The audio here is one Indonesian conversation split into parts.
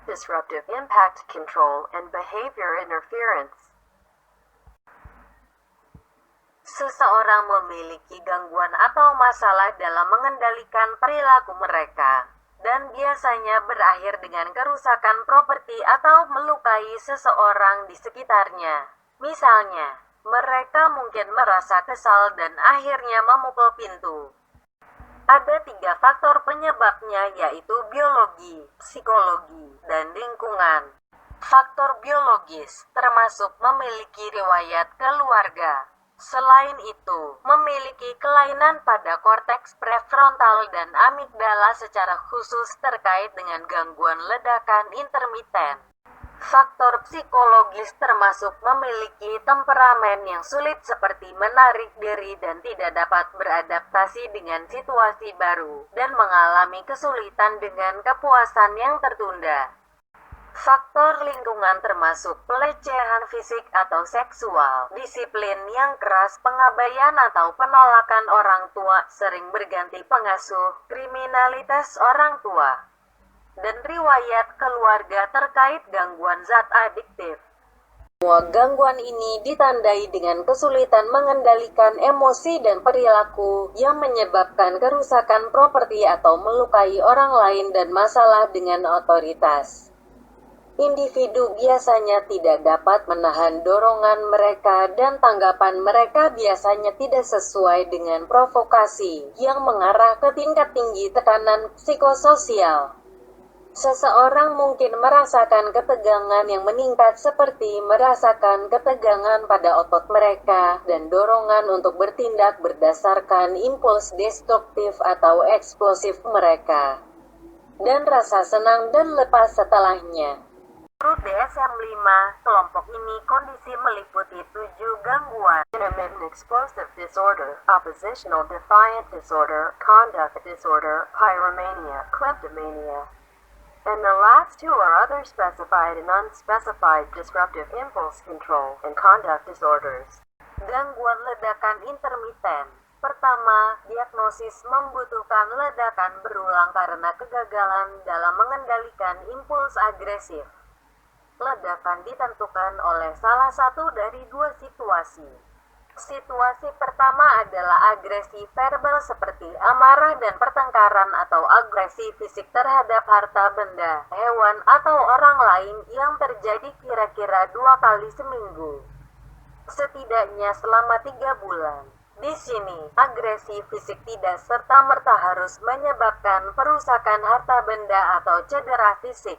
disruptive impact control, and behavior interference. Seseorang memiliki gangguan atau masalah dalam mengendalikan perilaku mereka, dan biasanya berakhir dengan kerusakan properti atau melukai seseorang di sekitarnya. Misalnya, mereka mungkin merasa kesal dan akhirnya memukul pintu. Ada 3 faktor penyebabnya, yaitu biologi, psikologi, dan lingkungan. Faktor biologis termasuk memiliki riwayat keluarga. Selain itu, memiliki kelainan pada korteks prefrontal dan amigdala secara khusus terkait dengan gangguan ledakan intermiten. Faktor psikologis termasuk memiliki temperamen yang sulit seperti menarik diri dan tidak dapat beradaptasi dengan situasi baru, dan mengalami kesulitan dengan kepuasan yang tertunda. Faktor lingkungan termasuk pelecehan fisik atau seksual, disiplin yang keras, pengabaian atau penolakan orang tua, sering berganti pengasuh, kriminalitas orang tua, dan riwayat keluarga terkait gangguan zat adiktif. Semua gangguan ini ditandai dengan kesulitan mengendalikan emosi dan perilaku yang menyebabkan kerusakan properti atau melukai orang lain dan masalah dengan otoritas. Individu biasanya tidak dapat menahan dorongan mereka dan tanggapan mereka biasanya tidak sesuai dengan provokasi yang mengarah ke tingkat tinggi tekanan psikososial. Seseorang mungkin merasakan ketegangan yang meningkat seperti merasakan ketegangan pada otot mereka dan dorongan untuk bertindak berdasarkan impuls destruktif atau eksplosif mereka, dan rasa senang dan lepas setelahnya. Menurut DSM-5, kelompok ini kondisi meliputi 7 gangguan: intermittent explosive disorder, oppositional defiant disorder, conduct disorder, pyromania, kleptomania. And the last 2 are other specified and unspecified disruptive impulse control and conduct disorders. Gangguan ledakan intermiten. Pertama, diagnosis membutuhkan ledakan berulang karena kegagalan dalam mengendalikan impuls agresif. Ledakan ditentukan oleh salah satu dari 2 situasi. Situasi pertama adalah agresi verbal seperti amarah dan pertengkaran, atau agresi fisik terhadap harta benda, hewan, atau orang lain yang terjadi kira-kira 2 kali seminggu, setidaknya selama 3 bulan. Di sini, agresi fisik tidak serta-merta harus menyebabkan perusakan harta benda atau cedera fisik.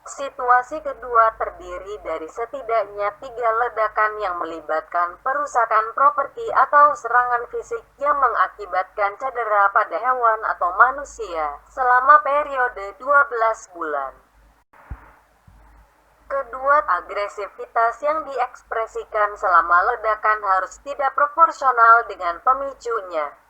Situasi kedua terdiri dari setidaknya 3 ledakan yang melibatkan perusakan properti atau serangan fisik yang mengakibatkan cedera pada hewan atau manusia selama periode 12 bulan. Kedua, agresivitas yang diekspresikan selama ledakan harus tidak proporsional dengan pemicunya.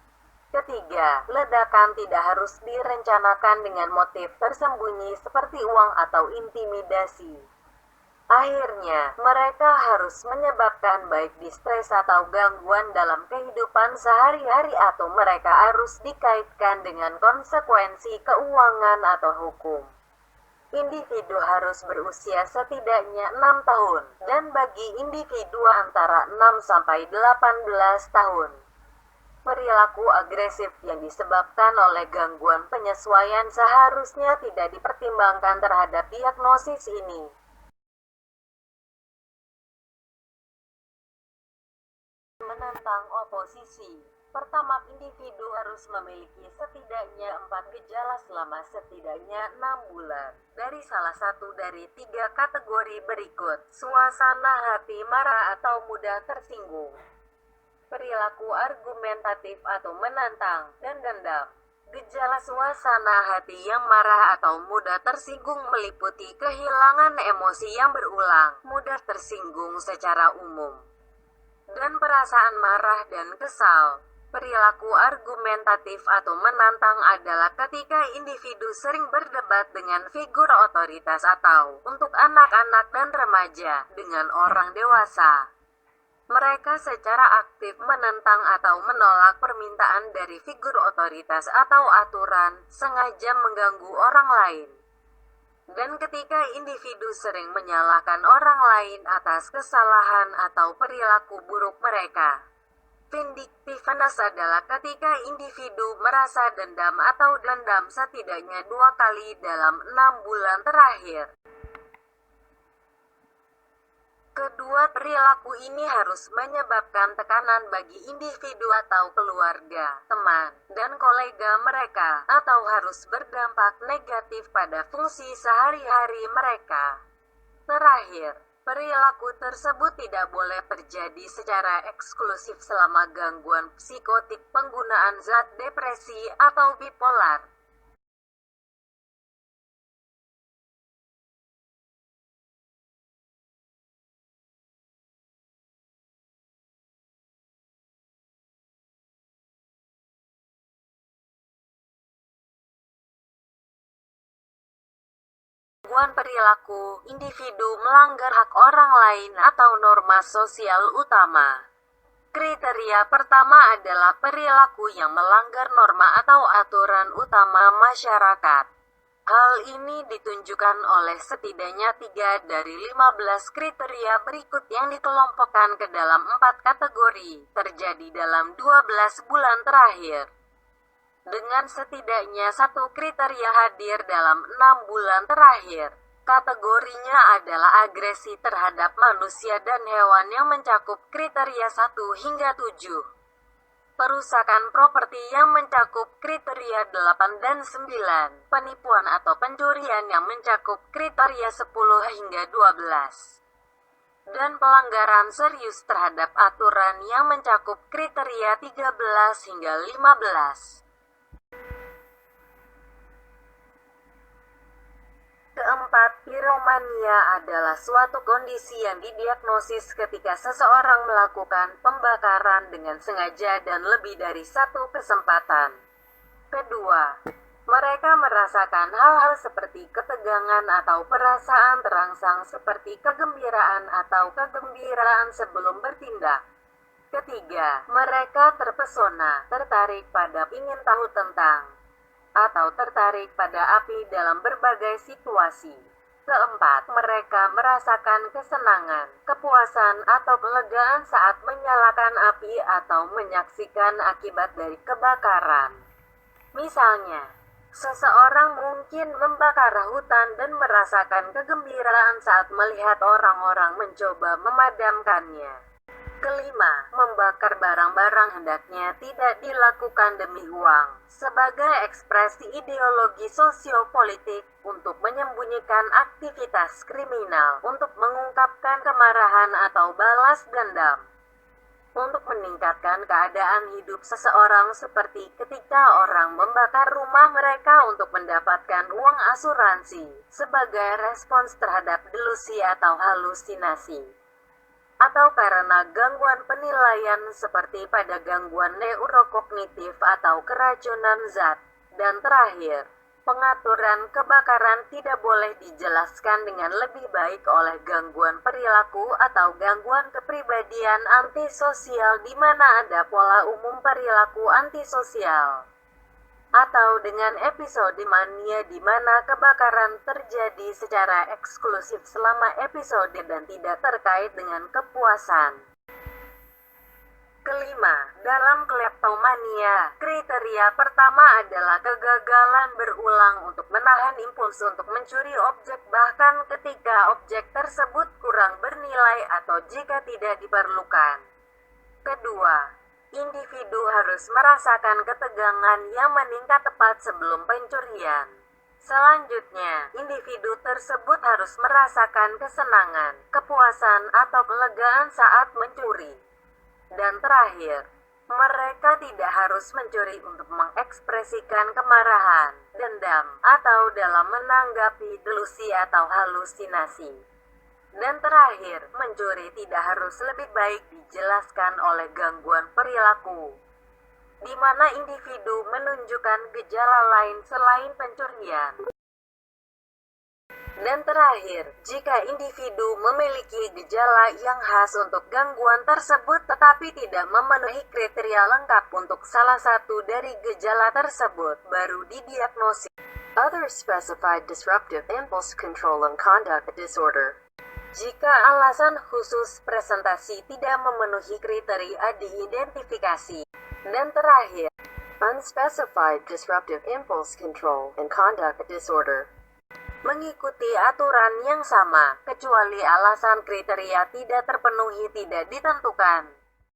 Ketiga, ledakan tidak harus direncanakan dengan motif tersembunyi seperti uang atau intimidasi. Akhirnya, mereka harus menyebabkan baik distres atau gangguan dalam kehidupan sehari-hari, atau mereka harus dikaitkan dengan konsekuensi keuangan atau hukum. Individu harus berusia setidaknya 6 tahun, dan bagi individu antara 6 sampai 18 tahun. Perilaku agresif yang disebabkan oleh gangguan penyesuaian seharusnya tidak dipertimbangkan terhadap diagnosis ini. Menentang oposisi. Pertama, individu harus memiliki setidaknya 4 gejala selama setidaknya 6 bulan dari salah satu dari 3 kategori berikut: suasana hati marah atau mudah tersinggung, perilaku argumentatif atau menantang, dan dendam. Gejala suasana hati yang marah atau mudah tersinggung meliputi kehilangan emosi yang berulang, mudah tersinggung secara umum, dan perasaan marah dan kesal. Perilaku argumentatif atau menantang adalah ketika individu sering berdebat dengan figur otoritas atau, untuk anak-anak dan remaja, dengan orang dewasa. Mereka secara aktif menentang atau menolak permintaan dari figur otoritas atau aturan, sengaja mengganggu orang lain. Dan ketika individu sering menyalahkan orang lain atas kesalahan atau perilaku buruk mereka. Vindictiveness adalah ketika individu merasa dendam atau dendam setidaknya 2 kali dalam 6 bulan terakhir. Kedua perilaku ini harus menyebabkan tekanan bagi individu atau keluarga, teman, dan kolega mereka, atau harus berdampak negatif pada fungsi sehari-hari mereka. Terakhir, perilaku tersebut tidak boleh terjadi secara eksklusif selama gangguan psikotik, penggunaan zat depresi, atau bipolar. Gangguan perilaku, individu melanggar hak orang lain atau norma sosial utama. Kriteria pertama adalah perilaku yang melanggar norma atau aturan utama masyarakat. Hal ini ditunjukkan oleh setidaknya 3 dari 15 kriteria berikut yang dikelompokkan ke dalam 4 kategori, terjadi dalam 12 bulan terakhir. Dengan setidaknya 1 kriteria hadir dalam 6 bulan terakhir. Kategorinya adalah agresi terhadap manusia dan hewan yang mencakup kriteria 1 hingga 7. Perusakan properti yang mencakup kriteria 8 dan 9. Penipuan atau pencurian yang mencakup kriteria 10 hingga 12. Dan pelanggaran serius terhadap aturan yang mencakup kriteria 13 hingga 15. Keempat, piromania adalah suatu kondisi yang didiagnosis ketika seseorang melakukan pembakaran dengan sengaja dan lebih dari 1 kesempatan. Kedua, mereka merasakan hal-hal seperti ketegangan atau perasaan terangsang seperti kegembiraan atau kegembiraan sebelum bertindak. Ketiga, mereka terpesona, tertarik pada ingin tahu tentang atau tertarik pada api dalam berbagai situasi. Keempat, mereka merasakan kesenangan, kepuasan, atau kelegaan saat menyalakan api atau menyaksikan akibat dari kebakaran. Misalnya, seseorang mungkin membakar hutan dan merasakan kegembiraan saat melihat orang-orang mencoba memadamkannya. Kelima, membakar barang-barang hendaknya tidak dilakukan demi uang, sebagai ekspresi ideologi sosiopolitik, untuk menyembunyikan aktivitas kriminal, untuk mengungkapkan kemarahan atau balas dendam, untuk meningkatkan keadaan hidup seseorang seperti ketika orang membakar rumah mereka untuk mendapatkan uang asuransi, sebagai respons terhadap delusi atau halusinasi. Atau karena gangguan penilaian seperti pada gangguan neurokognitif atau keracunan zat. Dan terakhir, pengaturan kebakaran tidak boleh dijelaskan dengan lebih baik oleh gangguan perilaku atau gangguan kepribadian antisosial di mana ada pola umum perilaku antisosial. Atau dengan episode mania di mana kebakaran terjadi secara eksklusif selama episode dan tidak terkait dengan kepuasan. Kelima, dalam kleptomania, kriteria pertama adalah kegagalan berulang untuk menahan impuls untuk mencuri objek bahkan ketika objek tersebut kurang bernilai atau jika tidak diperlukan. Kedua, individu harus merasakan ketegangan yang meningkat tepat sebelum pencurian. Selanjutnya, individu tersebut harus merasakan kesenangan, kepuasan, atau kelegaan saat mencuri. Dan terakhir, mereka tidak harus mencuri untuk mengekspresikan kemarahan, dendam, atau dalam menanggapi delusi atau halusinasi. Dan terakhir, mencuri tidak harus lebih baik dijelaskan oleh gangguan perilaku, di mana individu menunjukkan gejala lain selain pencurian. Dan terakhir, jika individu memiliki gejala yang khas untuk gangguan tersebut tetapi tidak memenuhi kriteria lengkap untuk salah satu dari gejala tersebut, baru didiagnosis. Other specified disruptive impulse control and conduct disorder. Jika alasan khusus presentasi tidak memenuhi kriteria diidentifikasi. Dan terakhir, Unspecified disruptive impulse control and conduct disorder. mengikuti aturan yang sama, kecuali alasan kriteria tidak terpenuhi tidak ditentukan.